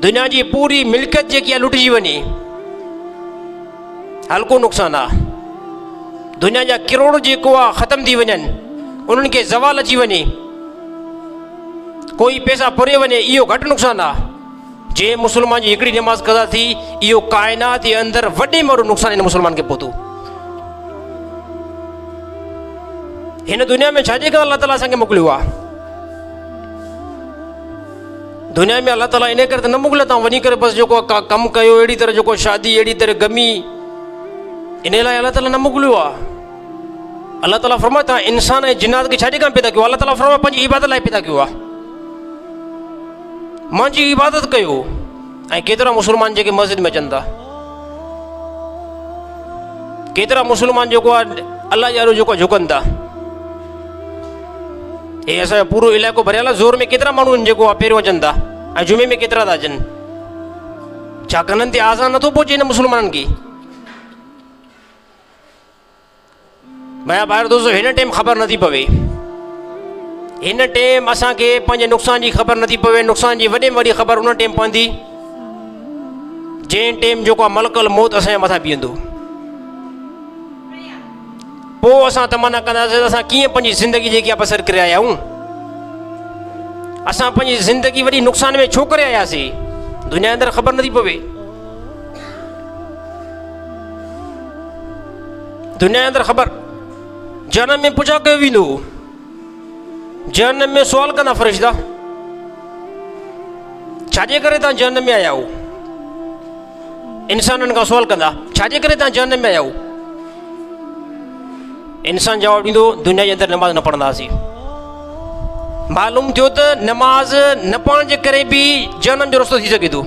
दुनिया जी पूरी मिल्कियत जेकी आहे लुटिजी वञे, हल्को नुक़सानु आहे। दुनिया जा किरोड़ जेको आहे ख़तमु थी वञनि, उन्हनि खे ज़वाल अची वञे, कोई पैसा पुरे वञे, इहो घटि नुक़सानु आहे। जे मुस्लमान जी हिकिड़ी नमाज़ क़ज़ा थी, इहो काइनात जे अंदरि वॾे में वॾो नुक़सानु हिन मुस्लमान खे पहुतो। हिन दुनिया में छाजे करे अल्लाह ताला असांखे मोकिलियो आहे? दुनिया में अल्लाह ताला इन करे त न मोकिलियो तव्हां वञी करे बसि जेको आहे कमु कयो, अहिड़ी तरह जेको शादी अहिड़ी तरह गमी, इन लाइ अल्लाह ताला न मोकिलियो आहे। अल्लाह ताला फरमाए तव्हां इंसान ऐं जिन्नात खे छाजे करे पैदा कयो? अल्लाह ताला फरमाए पंहिंजी इबादत लाइ पैदा कयो आहे, मुंहिंजी इबादत कयो। ऐं केतिरा मुस्लमान जेके मस्जिद में अचनि था, केतिरा मुस्लमान जेको आहे अल्लाह जे ॾाॾो जेको झुकनि था। हे असांजो पूरो इलाइक़ो भरियल आहे। ज़ोर में केतिरा माण्हू आहिनि जेको आहे पहिरियों अचनि था, ऐं जुमे में केतिरा था अचनि। छा कननि ते आज़ान नथो पहुचे हिन मुस्लमाननि खे? मुंहिंजा ॿार दोस्तो, हिन टाइम ख़बर नथी पवे, हिन टाइम असांखे पंहिंजे नुक़सान जी ख़बर नथी पवे। नुक़सान जी वॾे में वॾी ख़बर उन टाइम पवंदी जंहिं टाइम जेको आहे मलकल मौत असांजे मथां बीहंदो। पोइ असां तमन्ना कंदासीं असां कीअं पंहिंजी ज़िंदगी जेकी आहे बसर करे आया आहियूं। असां पंहिंजी ज़िंदगी वॾी नुक़सान में छो करे आयासीं? दुनिया जे अंदरि ख़बर नथी पवे। दुनिया जे अंदरि ख़बर जहन्नम में पुछा कयो वेंदो। जहन्नम में सुवाल कंदा फ़रिश्ता, छाजे करे तव्हां जहन्नम में आया आहियो? इंसाननि खां सुवाल कंदा, छाजे करे तव्हां जहन्नम में आया आहियो? इंसान जवाबु ॾींदो, दुनिया जे अंदरि नमाज़ न पढ़ंदा हुआसीं। मालूम थियो त नमाज़ न पढ़ण जे करे बि जहन्नम जो रस्तो थी सघे थो।